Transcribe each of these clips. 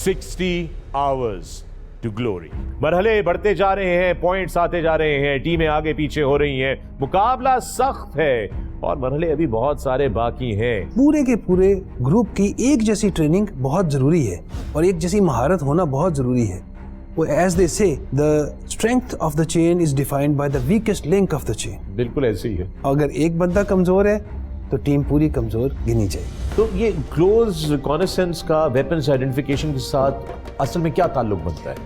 60 hours to glory। मरहले बढ़ते जा रहे हैं, पॉइंट्स आते जा रहे हैं, टीमें आगे पीछे हो रही हैं, मुकाबला सख्त है और मरहले अभी बहुत सारे बाकी हैं। पूरे के पूरे ग्रुप की एक जैसी ट्रेनिंग बहुत जरूरी है और एक जैसी महारत होना बहुत जरूरी है। वो एज दे से the strength of the chain is defined by the weakest link of the chain. बिल्कुल ऐसे ही है। अगर एक बंदा कमजोर है तो टीम पूरी कमजोर गिनी जाएगी। तो ये क्लोज रिकॉनेसेंस का वेपन्स आइडेंटिफिकेशन के साथ असल में क्या ताल्लुक बनता है?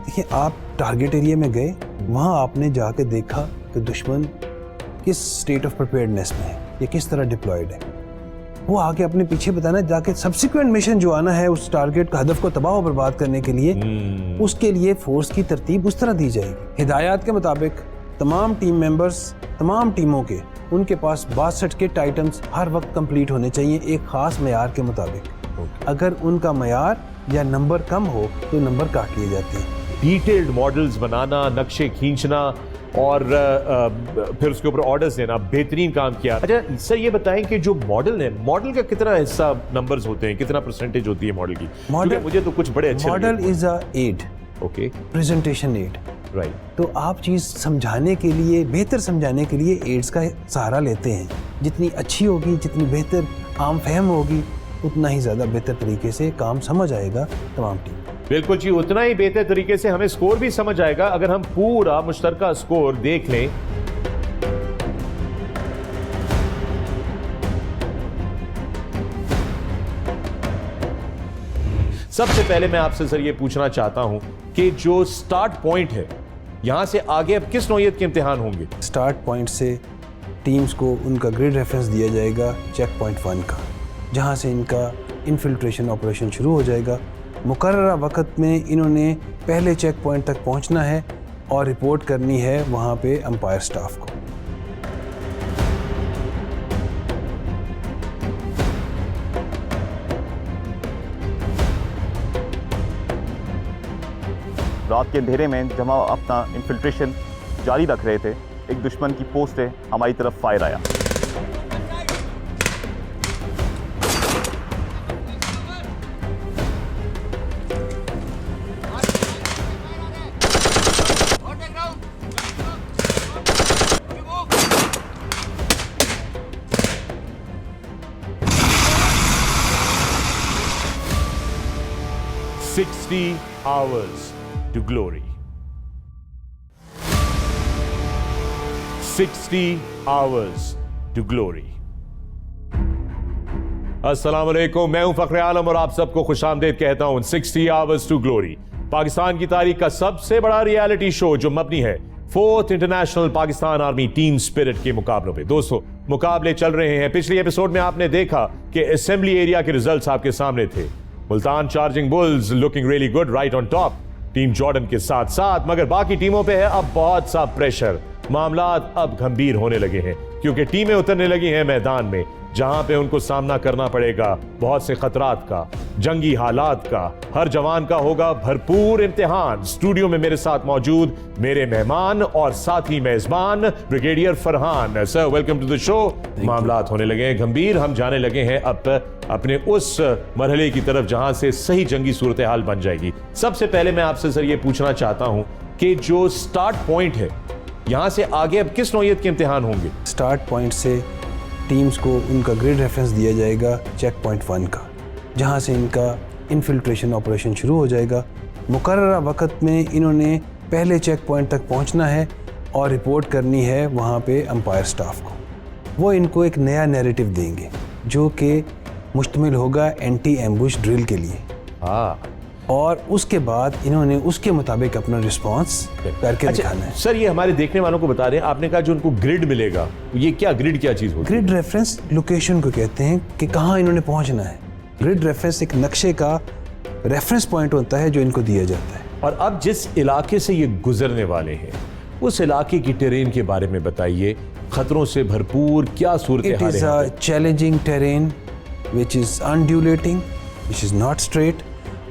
देखिए, आप टारगेट एरिया में गए, वहां आपने जाके देखा कि दुश्मन किस स्टेट ऑफ प्रिपेयर्डनेस में है या किस तरह डिप्लॉयड है। वो आके अपने पीछे बताना, जाके सब्सिक्वेंट मिशन जो आना है उस टारगेट का हदफ को तबाह और बर्बाद करने के लिए, उसके लिए फोर्स की तरतीब उस तरह दी जाएगी। हिदायत के मुताबिक तमाम टीम मेंबर्स, तमाम टीमों के, उनके पास 62 किट आइटम्स हर वक्त कंप्लीट होने चाहिए एक खास मयार के मुताबिक। अगर उनका मयार या नंबर कम हो तो नंबर काट लिए जाते हैं। डिटेल्ड मॉडल्स बनाना, नक्शे खींचना और फिर उसके ऊपर ऑर्डर्स देना, बेहतरीन काम किया। अच्छा सर, ये बताएं कि जो मॉडल है, मॉडल का कितना हिस्सा नंबर्स होते हैं, कितना परसेंटेज होती है मॉडल की? मॉडल मुझे तो कुछ बड़े अच्छे model is a aid, okay, presentation aid, right. तो आप चीज समझाने के लिए, बेहतर समझाने के लिए एड्स का सहारा लेते हैं। जितनी अच्छी होगी, जितनी बेहतर आम फहम होगी, उतना ही ज्यादा बेहतर तरीके से काम समझ आएगा तमाम टीम। बिल्कुल जी, उतना ही बेहतर तरीके से हमें स्कोर भी समझ आएगा अगर हम पूरा मुश्तरका स्कोर देख लें। सबसे पहले मैं आपसे सर ये पूछना चाहता हूं कि जो स्टार्ट पॉइंट है, यहां से आगे अब किस नौयत के इम्तिहान होंगे? स्टार्ट पॉइंट से टीम्स को उनका ग्रिड रेफरेंस दिया जाएगा चेक पॉइंट 1 का, जहां से इनका इन्फिल्ट्रेशन ऑपरेशन शुरू हो जाएगा। मुकर्ररा वक्त में इन्होंने पहले चेक पॉइंट तक पहुंचना है और रिपोर्ट करनी है वहां पे अंपायर स्टाफ को। रात के अंधेरे में जब हम अपना इन्फिल्ट्रेशन जारी रख रहे थे, एक दुश्मन की पोस्ट से हमारी तरफ फायर आया। hours to glory। 60 hours to glory। अस्सलाम वालेकुम, मैं हूं फखरे आलम और आप सबको खुशामदीद कहता हूं 60 hours to glory, पाकिस्तान की तारीख का सबसे बड़ा रियलिटी शो जो मबनी है 4th international Pakistan army team spirit के मुकाबलों पे। दोस्तों, मुकाबले चल रहे हैं। पिछले एपिसोड में आपने देखा कि असेंबली एरिया के रिजल्ट्स आपके सामने थे। Multan charging bulls looking really good right on top team Jordan के साथ साथ, मगर बाकी टीमों पे है अब बहुत सा प्रेशर। मामलात अब गंभीर होने लगे हैं क्योंकि टीमें उतरने लगी हैं मैदान में, जहां पे उनको सामना करना पड़ेगा बहुत से खतरात का, जंगी हालात का। हर जवान का होगा भरपूर इम्तिहान। स्टूडियो में मेरे साथ मौजूद मेरे मेहमान और साथी मेजबान brigadier Farhan. Sir, welcome to the show. मामलात होने लगे हैं गंभीर, हम जाने लगे हैं अब अपने उस मरहले की तरफ जहां से सही जंगी सूरत हाल बन जाएगी। सबसे पहले मैं आपसे सर ये पूछना चाहता हूं कि जो स्टार्ट पॉइंट है, यहां से आगे अब किस नौयत के इम्तिहान होंगे? स्टार्ट पॉइंट से टीम्स को उनका ग्रिड रेफरेंस दिया जाएगा चेक पॉइंट 1 का, जहां से इनका इन्फिल्ट्रेशन ऑपरेशन शुरू हो जाएगा। मुकर्ररा वक्त में इन्होंने पहले चेक पॉइंट तक पहुंचना है और रिपोर्ट करनी है वहां पे अंपायर स्टाफ को। वो इनको एक नया नैरेटिव देंगे जो कि मुश्तमिल होगा एंटी एम्बुश ड्रिल के लिए। और उसके बाद इन्होंने उसके मुताबिक अपना रिस्पांस करके दिखाना है। सर, ये हमारे देखने वालों को बता रहे हैं, आपने कहा जो उनको ग्रिड मिलेगा, ये क्या ग्रिड, क्या चीज होती है? ग्रिड रेफरेंस लोकेशन को कहते हैं कि कहाँ इन्होंने पहुंचना है। ग्रिड रेफरेंस एक नक्शे का रेफरेंस पॉइंट होता है जो इनको दिया जाता है। और अब जिस इलाके से ये गुजरने वाले हैं, उस इलाके की टेरेन के बारे में बताइए। खतरों से भरपूर क्या सूरत हाल है? It is a challenging terrain which is undulating, which is not straight,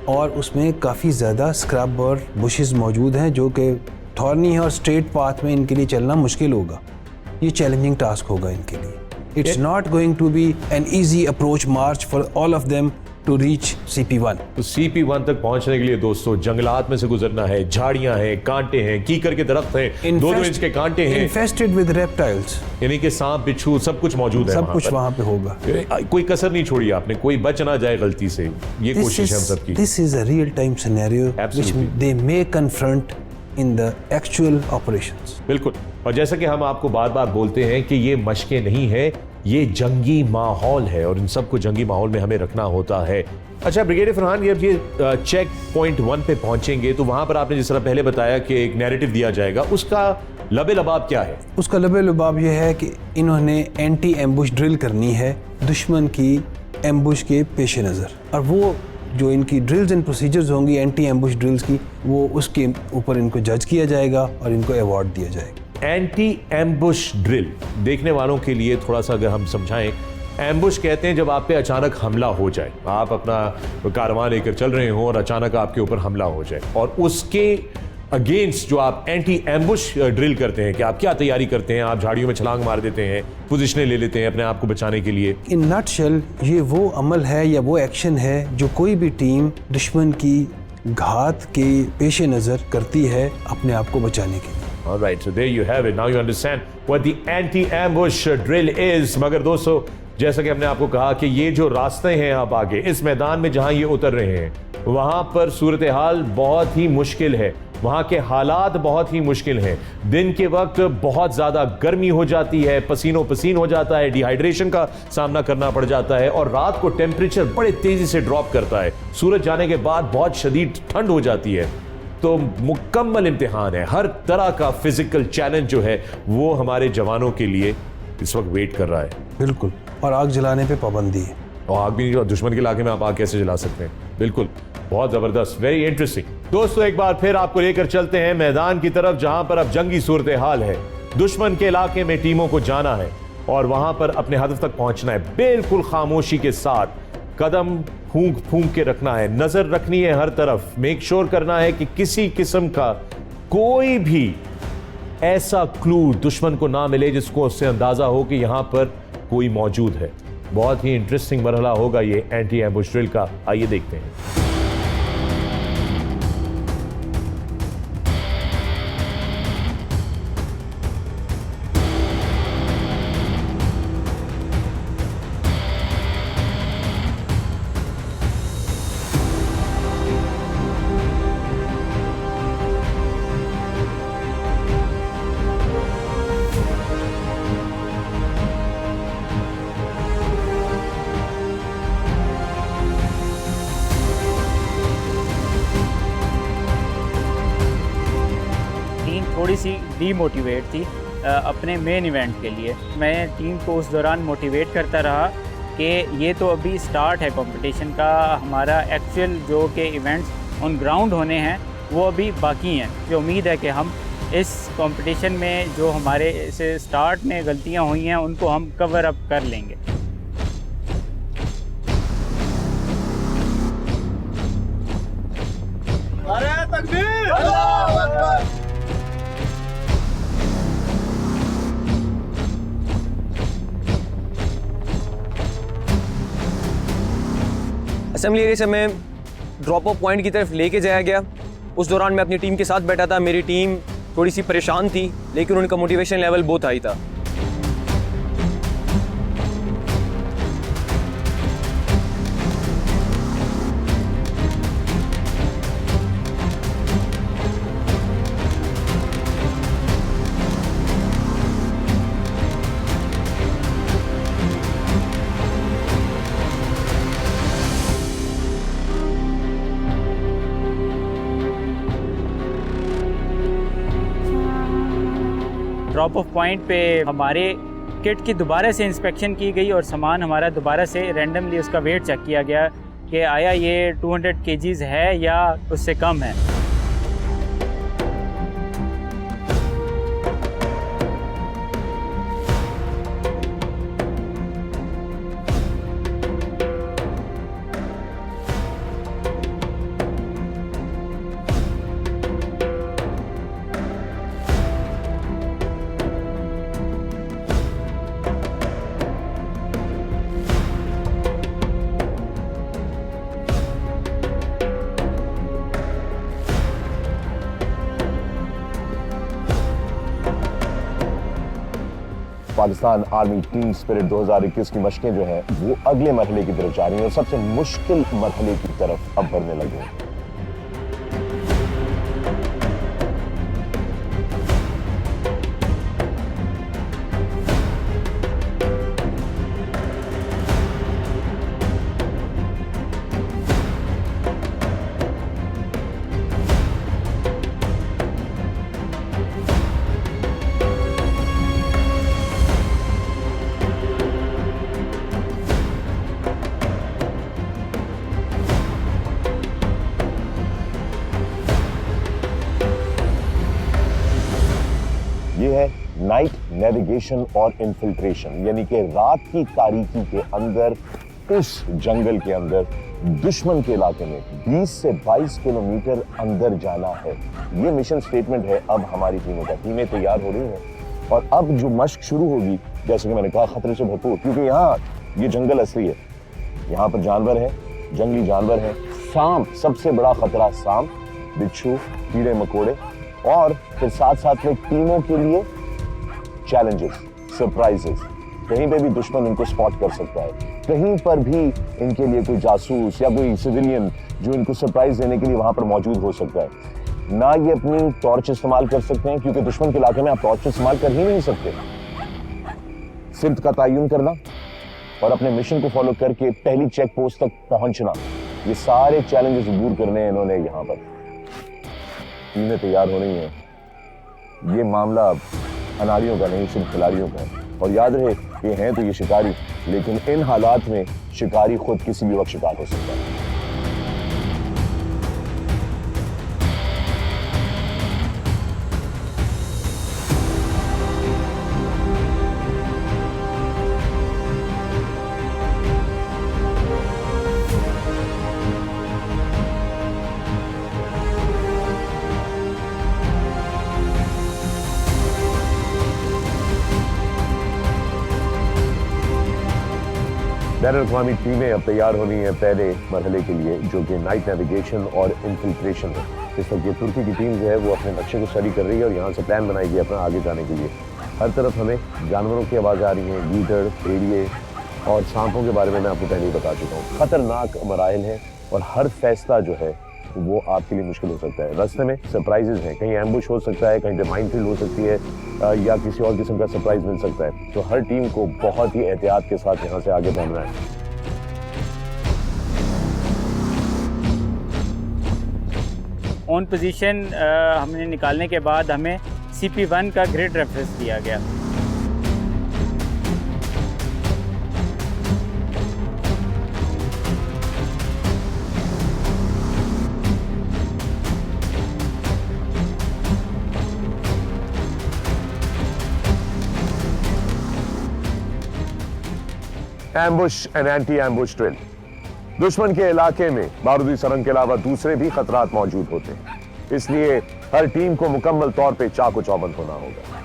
और उसमें काफ़ी ज़्यादा स्क्रब और बुशेस मौजूद हैं जो कि थॉर्नी है और स्ट्रेट पाथ में इनके लिए चलना मुश्किल होगा। ये चैलेंजिंग टास्क होगा इनके लिए। It's not going to be an easy approach march for all of them to reach CP1. तो CP1 तक पहुंचने के लिए दोस्तों जंगलात में से गुजरना है, झाड़ियां हैं, कांटे हैं, कीकर के दरख्त हैं, 2-2 इंच के कांटे हैं, Infested with reptiles. यानी कि सांप बिच्छू सब कुछ मौजूद है, सब कुछ वहाँ पे होगा. कोई कसर नहीं छोड़ी आपने, कोई बच ना जाए गलती से, ये कोशिश है हम सबकी. This is a real time scenario Absolutely. which they may confront in the actual operations. बिल्कुल. और जैसा कि हम आपको बार बार बोलते हैं कि ये मशकें नहीं है, ये जंगी माहौल है और इन सबको जंगी माहौल में हमें रखना होता है. अच्छा ब्रिगेडियर फरहान, जब ये चेक पॉइंट 1 पे पहुंचेंगे तो वहां पर आपने जिस तरह पहले बताया कि एक नैरेटिव दिया जाएगा, उसका लबे लबाब क्या है? उसका लबे लबाब ये है कि इन्होंने एंटी एम्बुश ड्रिल करनी है दुश्मन की एम्बुश के पेश नज़र, और वो जो इनकी ड्रिल्स एंड प्रोसीजर्स होंगी एंटी एम्बुश ड्रिल्स की, वो उसके ऊपर इनको जज किया जाएगा और इनको अवार्ड दिया जाएगा. एंटी एम्बुश ड्रिल देखने वालों के लिए थोड़ा सा अगर हम समझाएं, एम्बुश कहते हैं जब आप पे अचानक हमला हो जाए, आप अपना कारवां लेकर चल रहे हो और अचानक आपके ऊपर हमला हो जाए, और उसके अगेंस्ट जो आप एंटी एम्बुश ड्रिल करते हैं कि आप क्या तैयारी करते हैं, आप झाड़ियों में छलांग मार देते हैं, पोजीशनें ले लेते हैं अपने आप को बचाने के लिए. इन नटशेल ये वो अमल है या वो एक्शन है जो कोई भी टीम दुश्मन की घात के पेश नज़र करती है अपने आप को बचाने के लिए. All right, so there you have it. Now you understand what the anti-ambush drill is. मगर दोस्तों, जैसा कि हमने आपको कहा कि ये जो रास्ते हैं अब आगे इस मैदान में जहां ये उतर रहे हैं, वहां पर सूरत हाल बहुत ही मुश्किल है, वहां के हालात बहुत ही मुश्किल हैं. दिन के वक्त बहुत ज्यादा गर्मी हो जाती है, पसीनो पसीन हो जाता है, डिहाइड्रेशन का सामना करना पड़ जाता है, और रात को टेम्परेचर बड़े तेजी से ड्रॉप करता है. सूरज जाने के बाद बहुत शदीद ठंड हो जाती है. तो मुकम्मल इम्तिहान है, हर तरह का फिजिकल चैलेंज जो है वो हमारे जवानों के लिए इस वक्त वेट कर रहा है. बिल्कुल. और आग जलाने पे पाबंदी है. और आग भी दुश्मन के इलाके में आप आग कैसे जला सकते हैं? बिल्कुल, बहुत जबरदस्त, वेरी इंटरेस्टिंग. दोस्तों एक बार फिर आपको लेकर चलते हैं मैदान की तरफ जहां पर अब जंगी सूरत हाल है. दुश्मन के इलाके में टीमों को जाना है और वहां पर अपने हदफ तक पहुंचना है, बिल्कुल खामोशी के साथ, कदम फूंक फूंक के रखना है, नजर रखनी है हर तरफ, मेक श्योर करना है कि किसी किस्म का कोई भी ऐसा क्लू दुश्मन को ना मिले जिसको उससे अंदाजा हो कि यहां पर कोई मौजूद है. बहुत ही इंटरेस्टिंग मरहला होगा ये एंटी एम्बुश ड्रिल का. आइए देखते हैं. थोड़ी सी डीमोटिवेट थी अपने मेन इवेंट के लिए. मैं टीम को उस दौरान मोटिवेट करता रहा कि ये तो अभी स्टार्ट है कंपटीशन का, हमारा एक्चुअल जो कि इवेंट्स ऑन ग्राउंड होने हैं वो अभी बाकी हैं. जो उम्मीद है कि हम इस कंपटीशन में जो हमारे से स्टार्ट में गलतियां हुई हैं उनको हम कवर अप कर लेंगे. नारे तकबीर, अल्लाहू अकबर. असेंबली एरिया से मैं ड्रॉप ऑफ पॉइंट की तरफ लेके जाया गया. उस दौरान मैं अपनी टीम के साथ बैठा था. मेरी टीम थोड़ी सी परेशान थी लेकिन उनका मोटिवेशन लेवल बहुत हाई था. ड्रॉप ऑफ पॉइंट पे हमारे किट की दोबारा से इंस्पेक्शन की गई और सामान हमारा दोबारा से रैंडमली उसका वेट चेक किया गया कि आया ये 200 kgs है या उससे कम है. पाकिस्तान आर्मी टीम स्पिरिट 2021 की मशकें जो हैं वो अगले मरहले की तरफ जा रही हैं और सबसे मुश्किल मरहले की तरफ अब बढ़ने लगे हैं। ये है नाइट नेविगेशन और इन्फिल्ट्रेशन, यानी कि रात की तारीकी के अंदर उस जंगल के अंदर दुश्मन के इलाके में 20 से 22 किलोमीटर अंदर जाना है। ये मिशन स्टेटमेंट है अब हमारी टीमों का। टीमें तैयार हो रही हैं और अब जो मशक शुरू होगी, जैसे कि मैंने कहा, खतरे से भरपूर, क्योंकि यहाँ ये जंगल असली है, यहाँ पर जानवर है, जंगली जानवर है, सांप, सबसे बड़ा खतरा सांप, बिच्छू, कीड़े मकोड़े, और फिर साथ साथ में टीमों के लिए चैलेंजेस, सरप्राइजेस। कहीं पे भी दुश्मन इनको स्पॉट कर सकता है, कहीं पर भी इनके लिए कोई जासूस या कोई सिविलियन जो इनको सरप्राइज देने के लिए वहां पर मौजूद हो सकता है। ना ये अपनी टॉर्च इस्तेमाल कर सकते हैं, क्योंकि दुश्मन के इलाके में आप टॉर्च इस्तेमाल कर ही नहीं सकते। सिर्फ का तयन करना और अपने मिशन को फॉलो करके पहली चेक पोस्ट तक पहुंचना, ये सारे चैलेंजेस दूर करने हैं इन्होंने यहाँ पर। टीमें तैयार हो रही हैं। ये मामला अब अनाड़ियों का नहीं, सिर्फ खिलाड़ियों का है। और याद रहे, ये हैं तो ये शिकारी, लेकिन इन हालात में शिकारी खुद किसी भी वक्त शिकार हो सकता है। बैनुल-अक़वामी टीमें अब तैयार हो रही हैं पहले मरहले के लिए, जो कि नाइट नेविगेशन और इन्फिल्ट्रेशन है। इस वक्त ये तुर्की की टीम जो है वो अपने नक्शे को स्टडी कर रही है और यहाँ से प्लान बनाएगी अपना आगे जाने के लिए। हर तरफ हमें जानवरों की आवाज़ आ रही हैं, गीदड़, भेड़िए और सांपों के बारे में मैं आपको पहले ही बता चुका हूँ। खतरनाक मराइल हैं और हर फैसला जो है वो आपके लिए मुश्किल हो सकता है। रास्ते में सरप्राइजेज हैं, कहीं एम्बुश हो सकता है, कहीं पे माइनफील्ड हो सकती है, या किसी और किस्म का सरप्राइज मिल सकता है। तो हर टीम को बहुत ही एहतियात के साथ यहाँ से आगे बढ़ना है। ऑन पोजीशन हमने निकालने के बाद हमें CP1 का ग्रिड रेफरेंस दिया गया। Ambush and anti ambush drill. दुश्मन के इलाके में बारूदी सरंग के अलावा दूसरे भी खतरात मौजूद होते हैं, इसलिए हर टीम को मुकम्मल तौर पे चाको चौबंद होना होगा।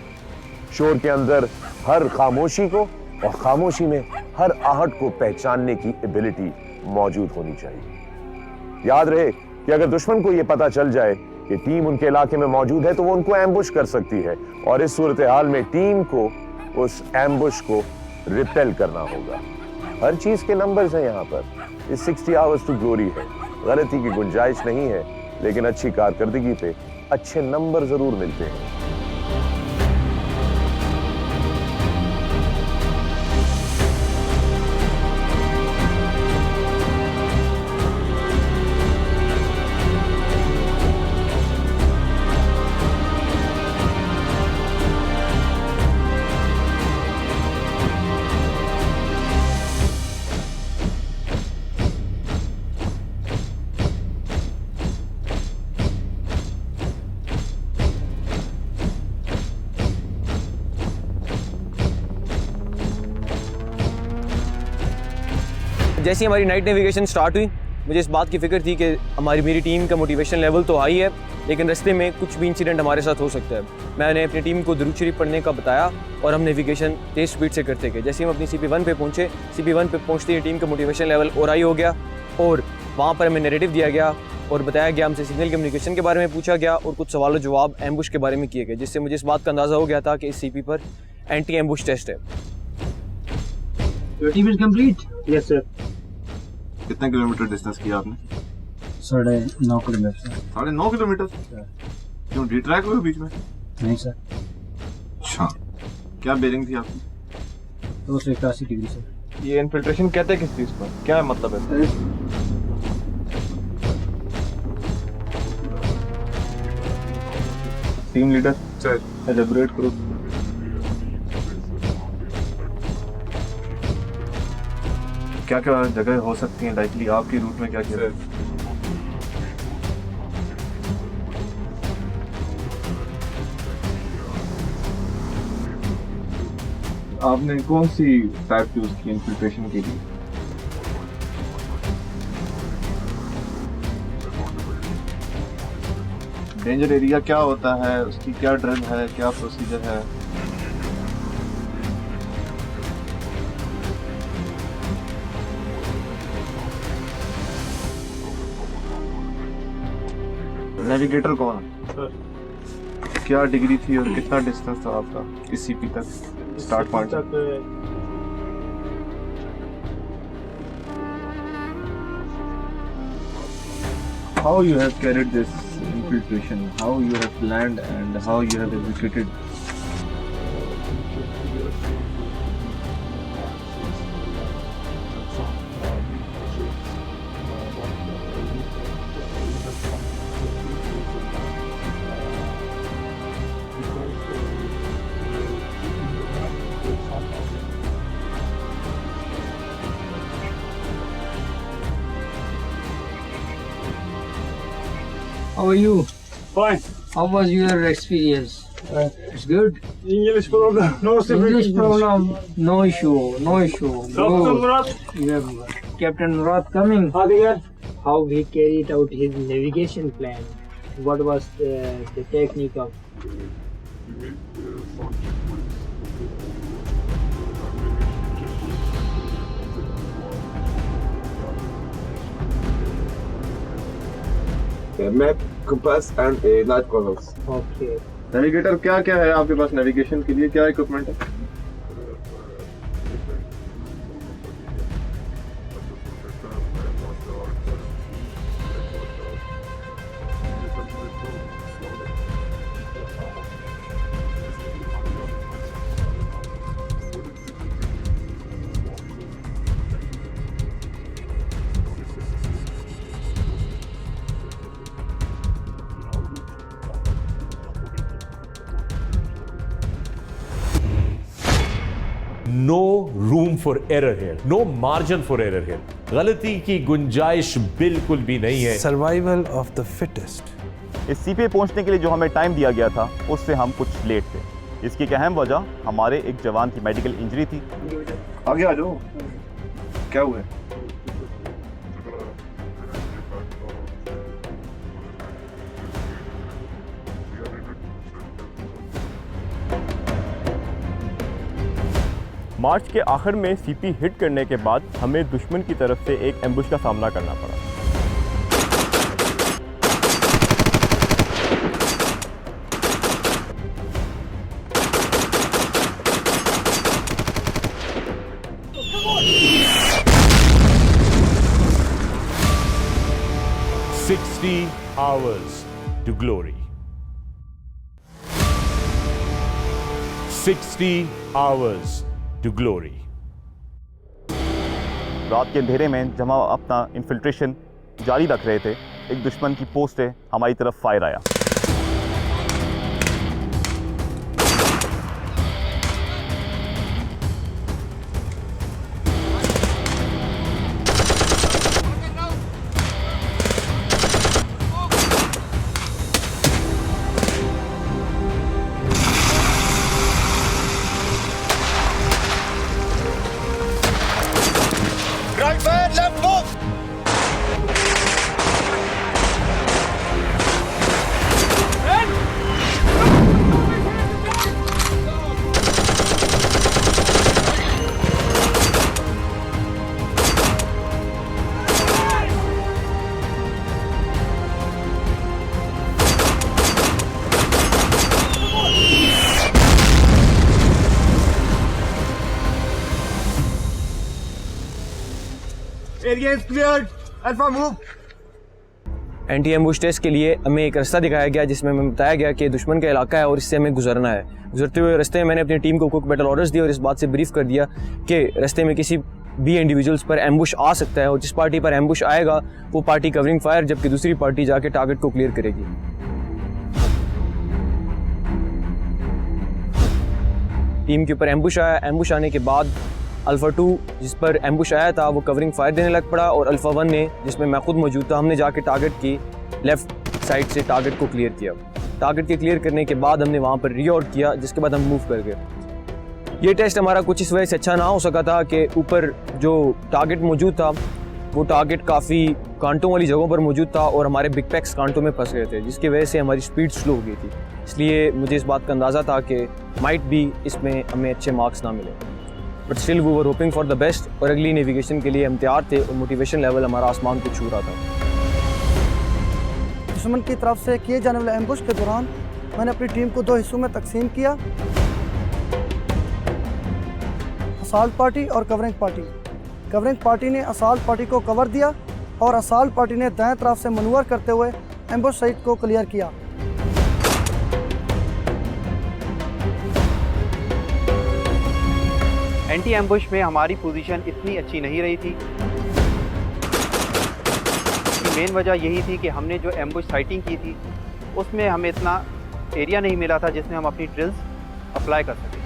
शोर के अंदर हर खामोशी को और खामोशी में हर आहट को पहचानने की एबिलिटी मौजूद होनी चाहिए। याद रहे कि अगर दुश्मन को यह पता चल जाए कि टीम उनके इलाके में मौजूद है तो वो उनको एम्बुश कर सकती है, और इस सूरत हाल में टीम को उस एम्बुश को रिपेल करना होगा। हर चीज के नंबर्स हैं यहाँ पर। इस 60 आवर्स टू ग्लोरी है, गलती की गुंजाइश नहीं है, लेकिन अच्छी कारकर्दगी पे अच्छे नंबर जरूर मिलते हैं। जैसे ही हमारी नाइट नेविगेशन स्टार्ट हुई, मुझे इस बात की फिक्र थी कि मेरी टीम का मोटिवेशन लेवल तो हाई है, लेकिन रास्ते में कुछ भी इंसिडेंट हमारे साथ हो सकता है। मैंने अपनी टीम को दुरूद शरीफ पढ़ने का बताया और हम नेविगेशन तेज स्पीड से करते गए। जैसे ही हम अपनी CP1 पे पहुँचे, CP1 पे पहुँचते ही टीम का मोटिवेशन लेवल और हाई हो गया, और वहाँ पर हमें नैरेटिव दिया गया और बताया गया, हमसे सिग्नल कम्युनिकेशन के बारे में पूछा गया और कुछ सवाल जवाब एम्बुश के बारे में किए गए, जिससे मुझे इस बात का अंदाज़ा हो गया था कि इस CP पर एंटी एम्बुश टेस्ट है। Your team is complete? Yes, sir. कितने किलोमीटर डिस्टेंस किया आपने? 9.5 किलोमीटर। 9.5 किलोमीटर? क्यों डिट्रैक हुए बीच में? नहीं सर, अच्छा, क्या बेरिंग थी आपकी? 281 डिग्री सर। ये इन्फिल्ट्रेशन कहते हैं किस चीज़ पर, क्या मतलब है? 3 लीटर सर, एलेबोरेट करो। क्या क्या जगह हो सकती हैं लाइकली आपकी रूट में, क्या क्या? आपने कौन सी टाइप यूज की इन्फिल्ट्रेशन के लिए? डेंजर एरिया क्या होता है, उसकी क्या ड्रिल है, क्या प्रोसीजर है? नेविगेटर कौन है? क्या डिग्री थी और कितना डिस्टेंस था आपका इस सीपी तक, स्टार्ट पॉइंट तक? How you have carried this infiltration, how you have planned and how you have executed? How are you? Fine. How was your experience? It's good. English problem, no English problem, no issue, no issue. Good. Captain Murad coming. How he carried out his navigation plan? What was the technique of? A map, compass and a light colors. Okay. Navigator क्या क्या है आपके पास navigation के लिए, क्या equipment है? No room for error है, no margin for error है, गलती की गुंजाइश बिल्कुल भी नहीं है। Survival of the fittest. इस सीपी पहुंचने के लिए जो हमें टाइम दिया गया था उससे हम कुछ लेट थे। इसकी एक अहम वजह हमारे एक जवान की मेडिकल इंजरी थी। आगे आ जाओ, क्या हुआ है? मार्च के आखिर में सीपी हिट करने के बाद हमें दुश्मन की तरफ से एक एम्बुश का सामना करना पड़ा। hours to glory. 60 hours to glory. रात के अंधेरे में जब हम अपना इन्फिल्ट्रेशन जारी रख रहे थे, एक दुश्मन की पोस्ट से हमारी तरफ फायर आया। Area is cleared. Alpha move. Anti ambush test के लिए हमें एक रास्ता दिखाया गया जिसमें हमें बताया गया कि दुश्मन का इलाका है और इससे हमें गुजरना है। गुजरते हुए रास्ते में मैंने अपनी टीम को क्विक बैटल ऑर्डर्स दिए और इस बात से ब्रीफ कर दिया कि रास्ते में किसी भी इंडिविजुअल्स पर एम्बुश आ सकता है और जिस पार्टी पर एम्बुश आएगा वो पार्टी कवरिंग फायर, जबकि दूसरी पार्टी जाके टारगेट को क्लियर करेगी। टीम के ऊपर एम्बुश आया। एम्बुश आने के बाद अल्फ़ा 2 जिस पर एम्बुश आया था वो कवरिंग फायर देने लग पड़ा और अल्फ़ा 1 ने, जिसमें मैं खुद मौजूद था, हमने जाके टारगेट की लेफ़्ट साइड से टारगेट को क्लियर किया। टारगेट के क्लियर करने के बाद हमने वहाँ पर रीआउट किया, जिसके बाद हम मूव कर गए। ये टेस्ट हमारा कुछ इस वजह से अच्छा ना हो सका था कि ऊपर जो टारगेट मौजूद था वो टारगेट काफ़ी कांटों वाली जगहों पर मौजूद था और हमारे बिग पैक्स कांटों में फंस गए थे, जिसकी वजह से हमारी स्पीड स्लो हो गई थी। इसलिए मुझे इस बात का अंदाज़ा था कि माइट भी इसमें हमें अच्छे मार्क्स ना मिले, but still we were hoping for the best और अगली नेविगेशन के लिए हम तैयार थे और मोटिवेशन लेवल हमारा आसमान को छू रहा था। दुश्मन की तरफ से किए जाने वाले एम्बुश के दौरान मैंने अपनी टीम को 2 हिस्सों में तकसीम किया, असाल्ट पार्टी और कवरिंग पार्टी। कवरिंग पार्टी ने असाल्ट पार्टी को कवर दिया और असाल्ट पार्टी ने दाएं तरफ से मनूवर करते हुए एम्बुश साइट को क्लियर किया। एंटी एम्बुश में हमारी पोजीशन इतनी अच्छी नहीं रही थी। मेन वजह यही थी कि हमने जो एम्बुश साइटिंग की थी उसमें हमें इतना एरिया नहीं मिला था जिसमें हम अपनी ड्रिल्स अप्लाई कर सकें।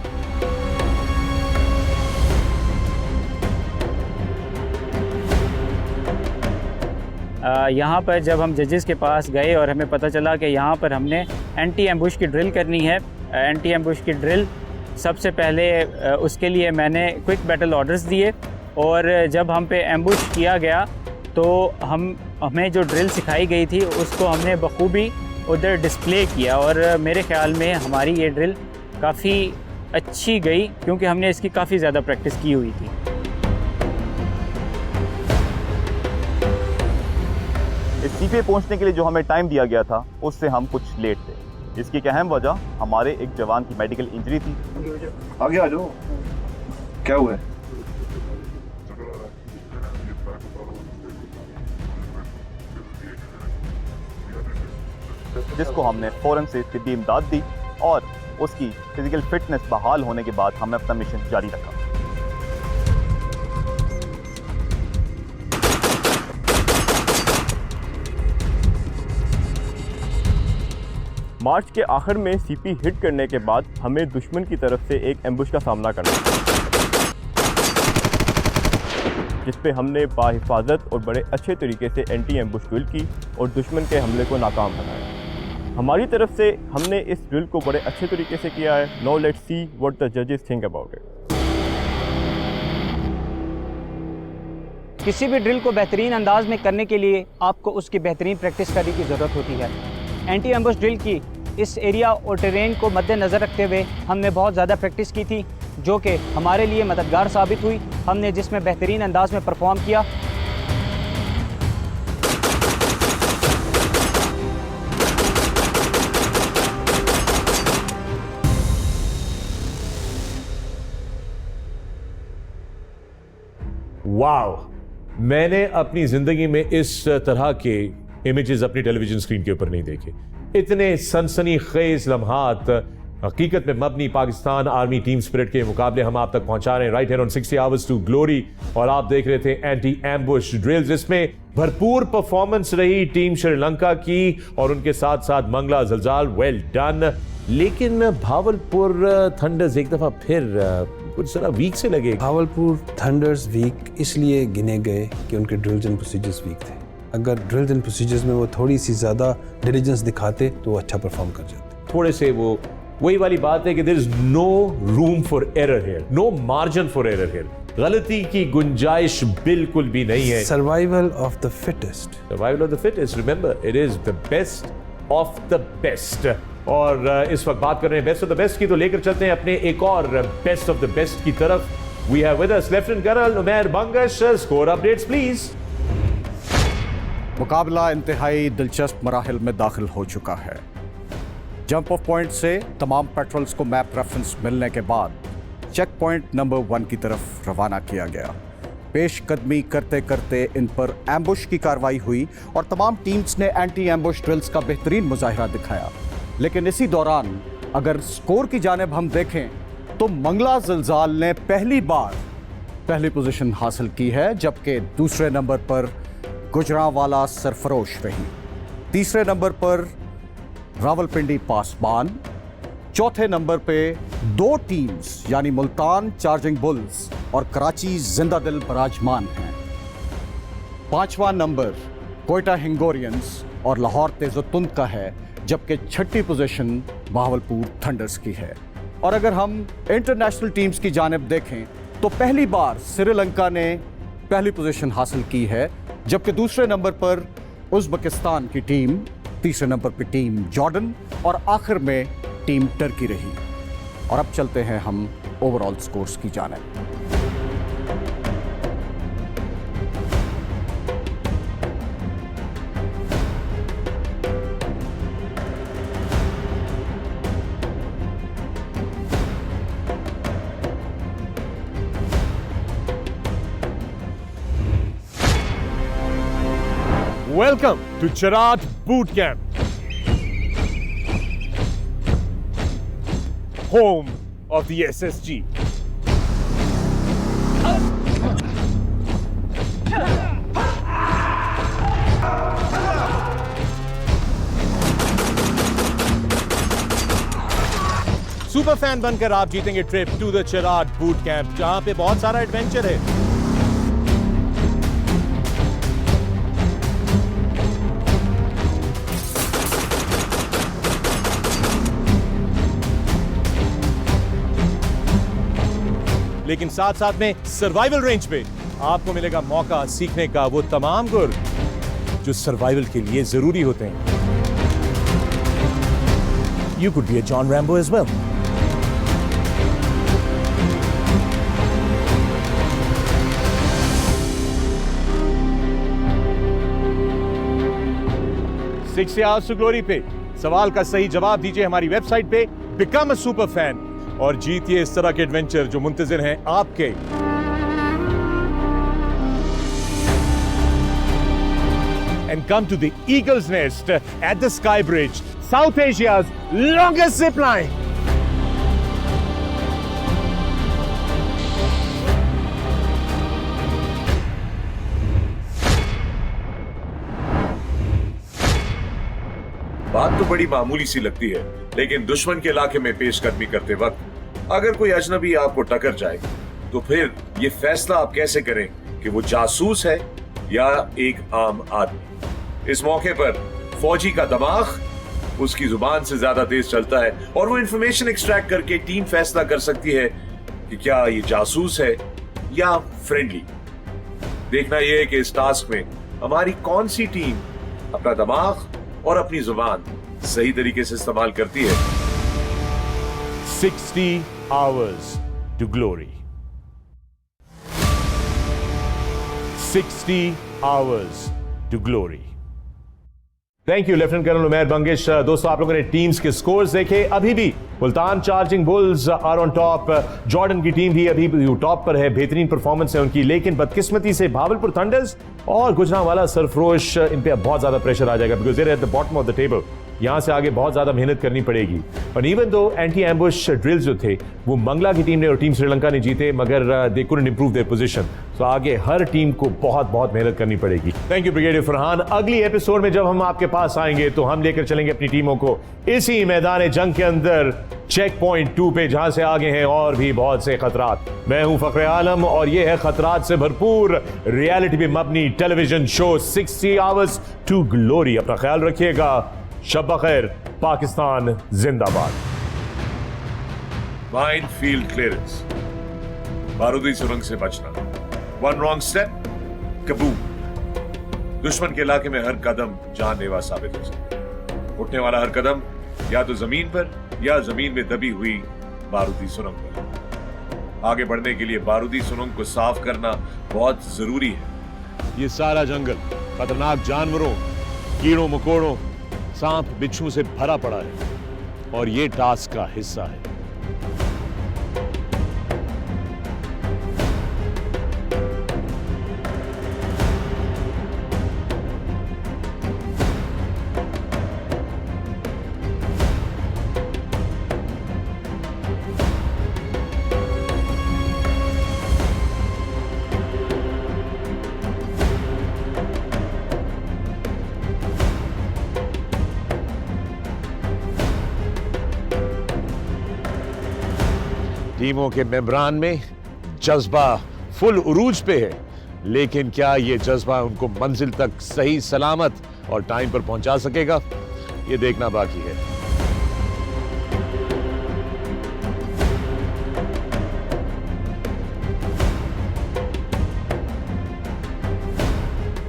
यहाँ पर जब हम जजेस के पास गए और हमें पता चला कि यहाँ पर हमने एंटी एम्बुश की ड्रिल करनी है, एंटी एम्बुश की ड्रिल सबसे पहले उसके लिए मैंने क्विक बैटल ऑर्डर्स दिए और जब हम पे एम्बुश किया गया तो हमें जो ड्रिल सिखाई गई थी उसको हमने बखूबी उधर डिस्प्ले किया और मेरे ख़्याल में हमारी ये ड्रिल काफ़ी अच्छी गई क्योंकि हमने इसकी काफ़ी ज़्यादा प्रैक्टिस की हुई थी। इस सी पे पहुंचने के लिए जो हमें टाइम दिया गया था उससे हम कुछ लेट थे। इसकी एक अहम वजह हमारे एक जवान की मेडिकल इंजरी थी। आगे आ जाओ। क्या हुआ है? जिसको हमने फौरन से तिब्बी इमदाद दी और उसकी फिजिकल फिटनेस बहाल होने के बाद हमने अपना मिशन जारी रखा। मार्च के आखिर में सीपी हिट करने के बाद हमें दुश्मन की तरफ से एक एम्बुश का सामना करना था, जिस पे हमने बाहिफाजत और बड़े अच्छे तरीके से एंटी एम्बुश ड्रिल की और दुश्मन के हमले को नाकाम बनाया। हमारी तरफ से हमने इस ड्रिल को बड़े अच्छे तरीके से किया है। Now let's see what the जजेस थिंक अबाउट इट। किसी भी ड्रिल को बेहतरीन अंदाज में करने के लिए आपको उसकी बेहतरीन प्रैक्टिस करने की ज़रूरत होती है। एंटी एम्बुश ड्रिल की इस एरिया और टेरेन को मद्देनज़र रखते हुए हमने बहुत ज़्यादा प्रैक्टिस की थी जो कि हमारे लिए मददगार साबित हुई। हमने जिसमें बेहतरीन अंदाज में परफॉर्म किया। वाओ, मैंने अपनी जिंदगी में इस तरह के इमेजेस अपनी टेलीविजन स्क्रीन के ऊपर नहीं देखे। इतने सनसनीखेज लम्हात हकीकत में मबनी पाकिस्तान आर्मी टीम स्पिरिट के मुकाबले हम आप तक पहुंचा रहे हैं right here on 60 hours to glory. और आप देख रहे थे एंटी एम्बुश ड्रिल्स। इसमें भरपूर परफॉर्मेंस रही टीम श्रीलंका की और उनके साथ साथ मंगला जलजाल, वेल डन। लेकिन भावलपुर थंडर्स एक दफा फिर कुछ जरा वीक से लगे। भावलपुर थंडर्स वीक इसलिए गिने गए कि उनके ड्रिल्स एंड प्रोसीजर्स वीक थे। अगर ड्रिल्स एंड प्रोसीजर्स में वो थोड़ी सी ज़्यादा डिलीजेंस दिखाते तो वो अच्छा परफॉर्म कर जाते। थोड़े से वो वही वाली बात है कि there is no room for error here, no margin for error here. गलती की गुंजाइश बिल्कुल भी नहीं है। Survival of the fittest, survival of the fittest, remember it is the best of the best. और इस वक्त बात कर रहे हैं बेस्ट ऑफ द बेस्ट की, तो लेकर चलते हैं अपने एक और बेस्ट ऑफ द बेस्ट की तरफ। We have with us lieutenant colonel Umair Bangash. Score updates please. मुकाबला इंतहाई दिलचस्प मराहिल में दाखिल हो चुका है। जंप ऑफ पॉइंट से तमाम पेट्रोल्स को मैप रेफरेंस मिलने के बाद चेक पॉइंट नंबर 1 की तरफ रवाना किया गया। पेशकदमी करते करते इन पर एम्बुश की कार्रवाई हुई और तमाम टीम्स ने एंटी एम्बुश ड्रिल्स का बेहतरीन मुजाहिरा दिखाया। लेकिन इसी दौरान अगर स्कोर की जानिब हम देखें तो मंगला जिलजाल ने पहली बार पहली पोजीशन हासिल की है, जबकि दूसरे नंबर पर गुजरांवाला सरफरोश रही। तीसरे नंबर पर रावलपिंडी पासबान। चौथे नंबर पे दो टीम्स यानी मुल्तान चार्जिंग बुल्स और कराची जिंदा दिल बराजमान हैं। पांचवा नंबर कोयटा हिंगोरियंस और लाहौर तेजुतुंद का है, जबकि छठी पोजीशन बहावलपुर थंडर्स की है। और अगर हम इंटरनेशनल टीम्स की जानिब देखें तो पहली बार श्रीलंका ने पहली पोजीशन हासिल की है, जबकि दूसरे नंबर पर उज़्बेकिस्तान की टीम, तीसरे नंबर पर टीम जॉर्डन और आखिर में टीम टर्की रही। और अब चलते हैं हम ओवरऑल स्कोर्स की जानिब। Welcome to Charat Boot Camp, home of the SSG. Super fan बनकर आप जीतेंगे trip to the Cherat boot camp, जहां पे बहुत सारा एडवेंचर है। लेकिन साथ साथ में सर्वाइवल रेंज पे आपको मिलेगा मौका सीखने का वो तमाम गुर जो सर्वाइवल के लिए जरूरी होते हैं। You could be a John Rambo as well. Six Hours to Glory पे सवाल का सही जवाब दीजिए हमारी वेबसाइट पे बिकम अ सुपर फैन और जीतिए इस तरह के एडवेंचर जो मुंतजिर हैं आपके। And come to the Eagle's Nest at the Sky Bridge, South Asia's longest zip line. बात तो बड़ी मामूली सी लगती है, लेकिन दुश्मन के इलाके में पेशकदमी करते वक्त अगर कोई अजनबी आपको टकर जाए तो फिर ये फैसला आप कैसे करें कि वो जासूस है या एक आम आदमी। इस मौके पर फौजी का दिमाग उसकी जुबान से ज्यादा तेज चलता है और वो इंफॉर्मेशन एक्सट्रैक्ट करके टीम फैसला कर सकती है कि क्या ये जासूस है या फ्रेंडली। देखना यह है कि इस टास्क में हमारी कौन सी टीम अपना दिमाग और अपनी जुबान सही तरीके से इस्तेमाल करती है। 60 hours to glory. 60 hours to glory. Thank you lieutenant colonel Umair Bangash. दोस्तों आप लोगों ने टीम्स के स्कोर्स देखे। अभी भी Multan charging bulls are on top. Jordan की टीम भी अभी भी टॉप पर है, बेहतरीन परफॉर्मेंस है उनकी, लेकिन बदकिस्मती से भावलपुर थंडर्स और गुजरांवाला सरफरोश इन पे अब बहुत ज्यादा प्रेशर आ जाएगा because they are at the bottom of the table. यहां से आगे बहुत ज्यादा मेहनत करनी पड़ेगी। और even though anti ambush drills जो थे वो मंगला की टीम ने और टीम श्रीलंका ने जीते, मगर they couldn't improve their position. तो आगे हर टीम को बहुत मेहनत करनी पड़ेगी। Thank you brigadier Farhan. अगली एपिसोड में जब हम आपके पास आएंगे तो हम लेकर चलेंगे अपनी टीमों को इसी मैदान जंग के अंदर चेक पॉइंट 2 पे, जहां से आगे हैं और भी बहुत से खतरात। मैं हूं फखरे आलम और ये है खतरात से भरपूर रियलिटी पे मबनी television show 60 hours to glory. अपना ख्याल रखिएगा। शब बखैर। पाकिस्तान जिंदाबाद। माइन फील्ड क्लियरेंस, बारूदी सुरंग से बचना, वन रॉन्ग स्टेप कबूल। दुश्मन के इलाके में हर कदम जानलेवा साबित हो सकता है। उठने वाला हर कदम या तो जमीन पर या जमीन में दबी हुई बारूदी सुरंग पर। आगे बढ़ने के लिए बारूदी सुरंग को साफ करना बहुत जरूरी है। ये सारा जंगल खतरनाक जानवरों, कीड़ों मकोड़ों, सांप बिच्छू से भरा पड़ा है और ये टास्क का हिस्सा है। टीमों के मेंबरान में जज्बा फुल उरूज पे है, लेकिन क्या ये जज्बा उनको मंजिल तक सही सलामत और टाइम पर पहुंचा सकेगा, ये देखना बाकी है।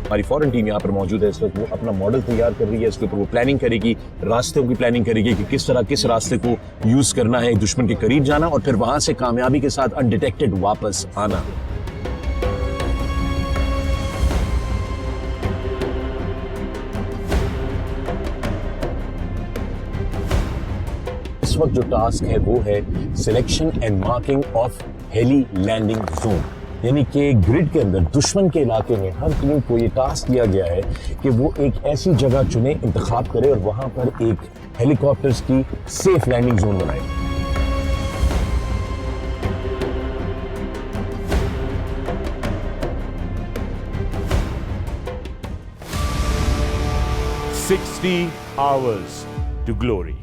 हमारी फॉरेन टीम यहाँ पर मौजूद है इस वक्त, वो अपना मॉडल तैयार कर रही है, इसके ऊपर वो प्लानिंग करेगी, रास्तों की प्लानिंग करेगी कि किस तरह किस रास्ते को यूज करना है, दुश्मन के करीब जाना और फिर वहां से कामयाबी के साथ अनडिटेक्टेड वापस आना। इस वक्त जो टास्क है वो है selection and marking of heli landing zone, यानी कि ग्रिड के अंदर दुश्मन के इलाके में हर टीम को ये टास्क दिया गया है कि वो एक ऐसी जगह चुने, इंतखाब करे और वहां पर एक हेलीकॉप्टर्स की सेफ लैंडिंग जोन बनाए। $60 hours to glory.